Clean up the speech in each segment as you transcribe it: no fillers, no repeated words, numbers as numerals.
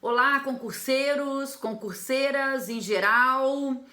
Olá, concurseiros, concurseiras em geral.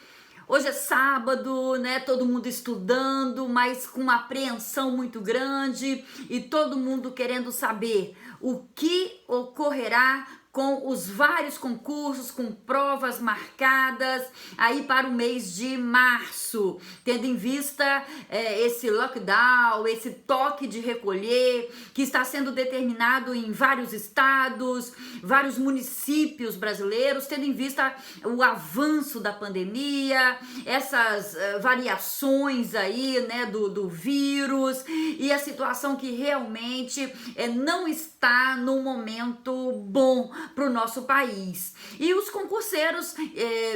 Hoje é sábado, né? Todo mundo estudando, mas com uma apreensão muito grande e todo mundo querendo saber o que ocorrerá com os vários concursos, com provas marcadas aí para o mês de março, tendo em vista esse lockdown, esse toque de recolher que está sendo determinado em vários estados, vários municípios brasileiros, tendo em vista o avanço da pandemia, essas variações aí, né, do vírus e a situação que realmente não está num momento bom para o nosso país. E os concurseiros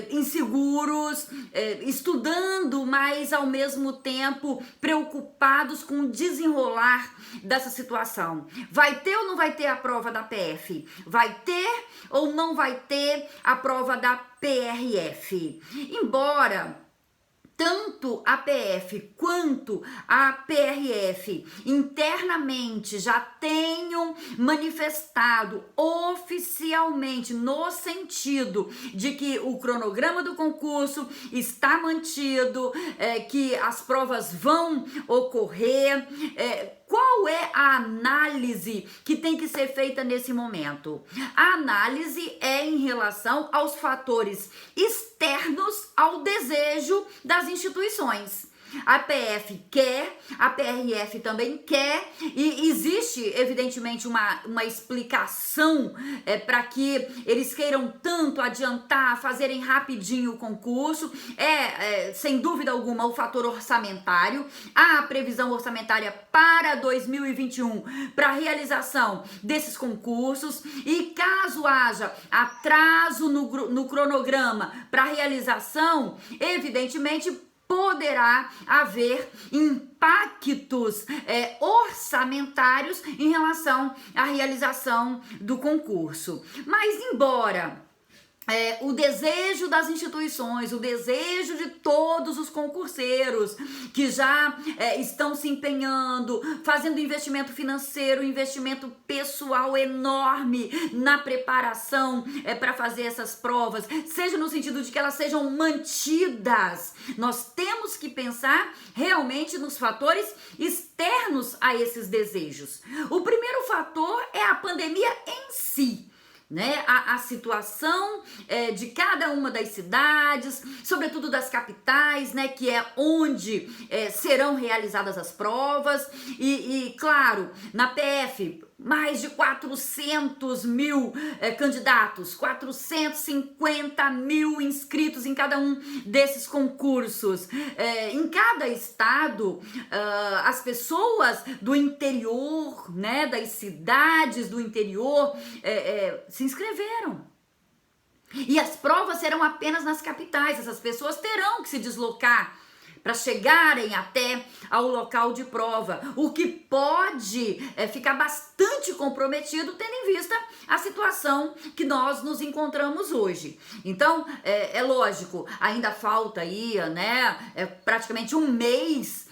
inseguros, estudando, mas ao mesmo tempo preocupados com o desenrolar dessa situação. Vai ter ou não vai ter a prova da PF? Vai ter ou não vai ter a prova da PRF? Embora tanto a PF quanto a PRF internamente já tenham manifestado oficialmente no sentido de que o cronograma do concurso está mantido, que as provas vão ocorrer. Qual é a análise que tem que ser feita nesse momento? A análise é em relação aos fatores externos ao desejo das instituições. A PF quer, a PRF também quer, e existe evidentemente uma explicação para que eles queiram tanto adiantar, fazerem rapidinho o concurso. Sem dúvida alguma, o fator orçamentário. Há a previsão orçamentária para 2021 para a realização desses concursos, e caso haja atraso no cronograma para a realização, evidentemente poderá haver impactos orçamentários em relação à realização do concurso. Mas embora o desejo das instituições, o desejo de todos os concurseiros que já estão se empenhando, fazendo investimento financeiro, investimento pessoal enorme na preparação para fazer essas provas, seja no sentido de que elas sejam mantidas, nós temos que pensar realmente nos fatores externos a esses desejos. O primeiro fator é a pandemia em si, né? A situação de cada uma das cidades, sobretudo das capitais, né? Que é onde serão realizadas as provas, e claro, na PF, mais de 400 mil candidatos, 450 mil inscritos em cada um desses concursos. Em cada estado, as pessoas do interior, né, das cidades do interior, se inscreveram. E as provas serão apenas nas capitais. Essas pessoas terão que se deslocar para chegarem até ao local de prova, o que pode ficar bastante comprometido, tendo em vista a situação que nós nos encontramos hoje. Então, é lógico, ainda falta aí, né, praticamente um mês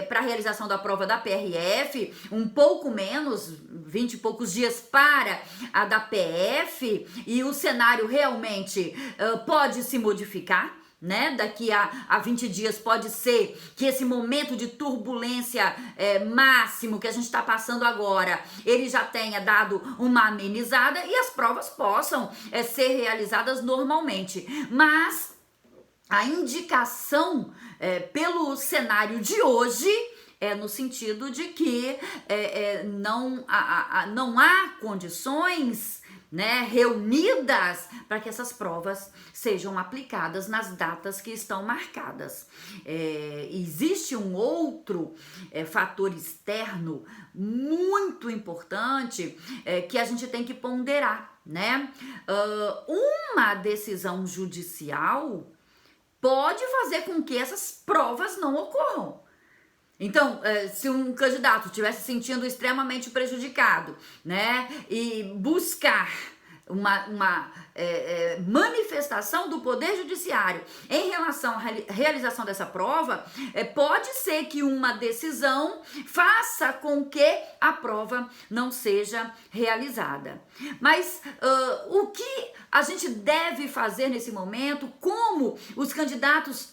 para a realização da prova da PRF, um pouco menos, 20 e poucos dias para a da PF, e o cenário realmente pode se modificar, né? Daqui a 20 dias pode ser que esse momento de turbulência máximo que a gente está passando agora, ele já tenha dado uma amenizada e as provas possam ser realizadas normalmente. Mas a indicação pelo cenário de hoje é no sentido de que não há condições, né, reunidas para que essas provas sejam aplicadas nas datas que estão marcadas. Existe um outro fator externo muito importante que a gente tem que ponderar, né? Uma decisão judicial pode fazer com que essas provas não ocorram. Então, se um candidato estivesse se sentindo extremamente prejudicado, né, e buscar manifestação do Poder Judiciário em relação à realização dessa prova, pode ser que uma decisão faça com que a prova não seja realizada. Mas o que a gente deve fazer nesse momento? Como os candidatos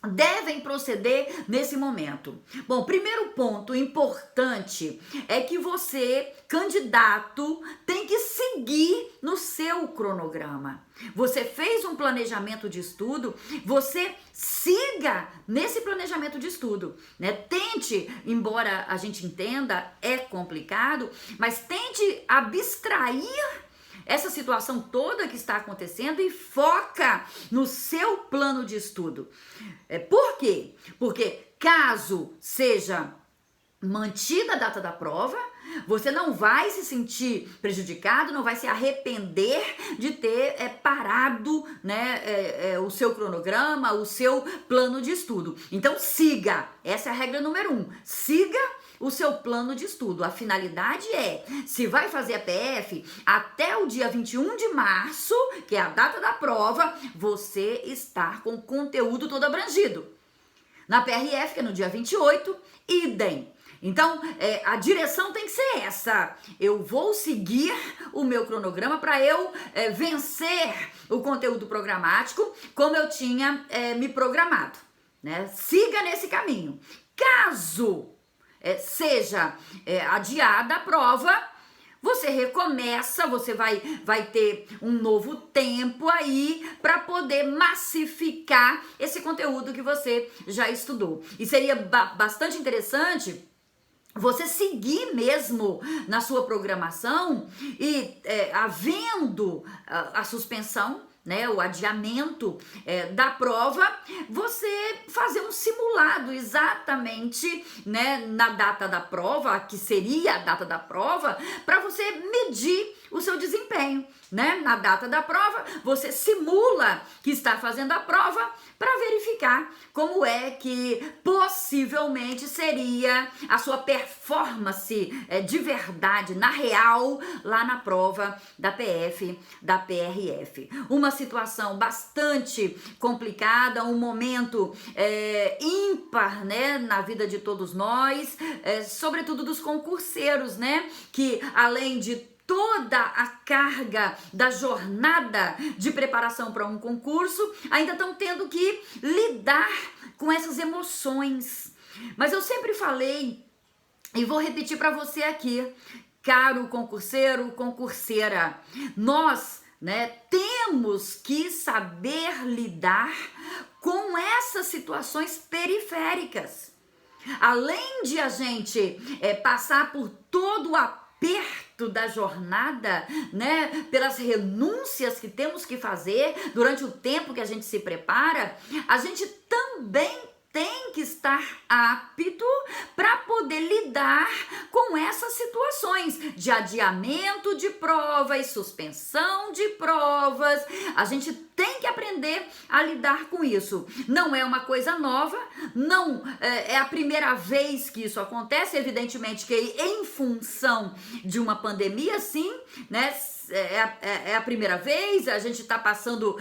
devem proceder nesse momento? Bom, primeiro ponto importante é que você, candidato, tem que seguir no seu cronograma. Você fez um planejamento de estudo, você siga nesse planejamento de estudo, né? Tente, embora a gente entenda, é complicado, mas tente abstrair essa situação toda que está acontecendo e foca no seu plano de estudo. Por quê? Porque caso seja mantida a data da prova, você não vai se sentir prejudicado, não vai se arrepender de ter parado, né, o seu cronograma, o seu plano de estudo. Então siga, essa é a regra número 1, siga o seu plano de estudo. A finalidade é, se vai fazer a PF, até o dia 21 de março, que é a data da prova, você estar com o conteúdo todo abrangido. Na PRF, que é no dia 28, idem. Então, a direção tem que ser essa. Eu vou seguir o meu cronograma para eu vencer o conteúdo programático como eu tinha me programado, né? Siga nesse caminho. Caso seja adiada a prova, você recomeça, você vai ter um novo tempo aí para poder massificar esse conteúdo que você já estudou. E seria bastante interessante você seguir mesmo na sua programação e havendo a suspensão, né, o adiamento da prova, você fazer um simulado exatamente, né, na data da prova, que seria a data da prova, para você medir o seu desempenho, né? Na data da prova, você simula que está fazendo a prova para verificar como é que possivelmente seria a sua performance de verdade, na real, lá na prova da PF, da PRF. Uma situação bastante complicada, um momento ímpar, né, na vida de todos nós, sobretudo dos concurseiros, né, que além de toda a carga da jornada de preparação para um concurso, ainda estão tendo que lidar com essas emoções. Mas eu sempre falei, e vou repetir para você aqui, caro concurseiro, concurseira, nós, né, temos que saber lidar com essas situações periféricas. Além de a gente passar por todo o aperto da jornada, né, pelas renúncias que temos que fazer durante o tempo que a gente se prepara, a gente também tem que estar apto para poder lidar com essas situações de adiamento de provas, suspensão de provas. A gente tem que aprender a lidar com isso. Não é uma coisa nova, não é a primeira vez que isso acontece, evidentemente que em função de uma pandemia, sim, né? É a primeira vez, a gente está passando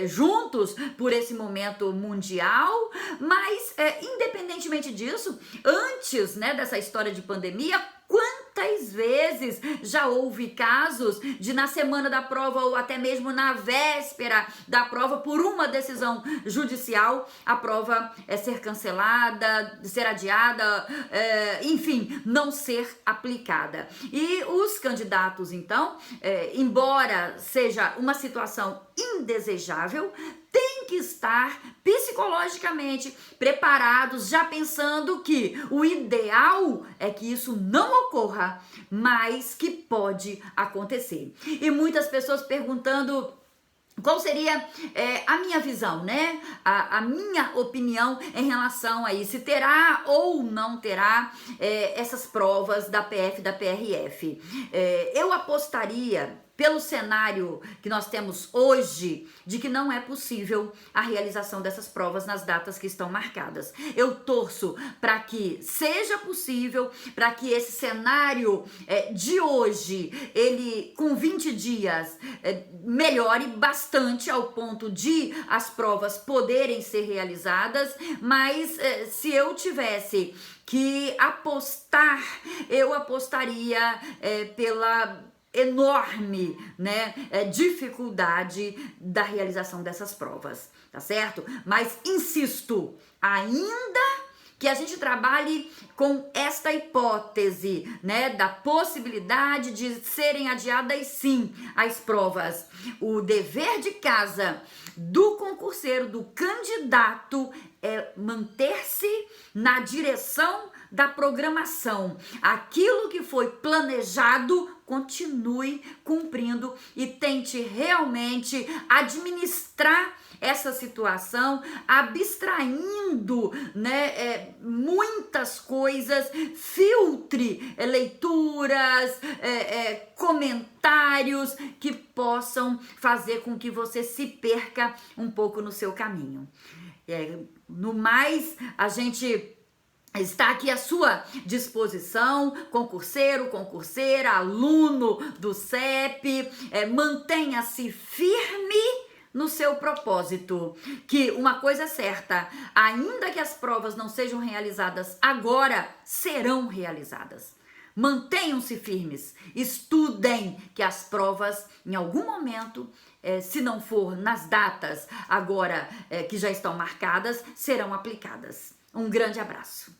juntos por esse momento mundial, mas independentemente disso, antes, né, dessa história de pandemia, quantas vezes já houve casos de na semana da prova ou até mesmo na véspera da prova, por uma decisão judicial, a prova ser cancelada, ser adiada, enfim, não ser aplicada. E os candidatos, então, embora seja uma situação indesejável, tem que estar psicologicamente preparados, já pensando que o ideal é que isso não ocorra, mas que pode acontecer. E muitas pessoas perguntando qual seria a minha visão, né? A minha opinião em relação a isso, se terá ou não terá essas provas da PF, da PRF. Eu apostaria pelo cenário que nós temos hoje, de que não é possível a realização dessas provas nas datas que estão marcadas. Eu torço para que seja possível, para que esse cenário de hoje, ele com 20 dias, melhore bastante ao ponto de as provas poderem ser realizadas, mas se eu tivesse que apostar, eu apostaria pela enorme, dificuldade da realização dessas provas, tá certo? Mas insisto, ainda que a gente trabalhe com esta hipótese, da possibilidade de serem adiadas sim as provas, o dever de casa do concurseiro, do candidato, é manter-se na direção da programação. Aquilo que foi planejado, continue cumprindo e tente realmente administrar essa situação, abstraindo, muitas coisas, filtre leituras, comentários que possam fazer com que você se perca um pouco no seu caminho. No mais, a gente está aqui à sua disposição, concurseiro, concurseira, aluno do CEP, mantenha-se firme no seu propósito, que uma coisa é certa, ainda que as provas não sejam realizadas agora, serão realizadas. Mantenham-se firmes, estudem, que as provas em algum momento, se não for nas datas agora que já estão marcadas, serão aplicadas. Um grande abraço.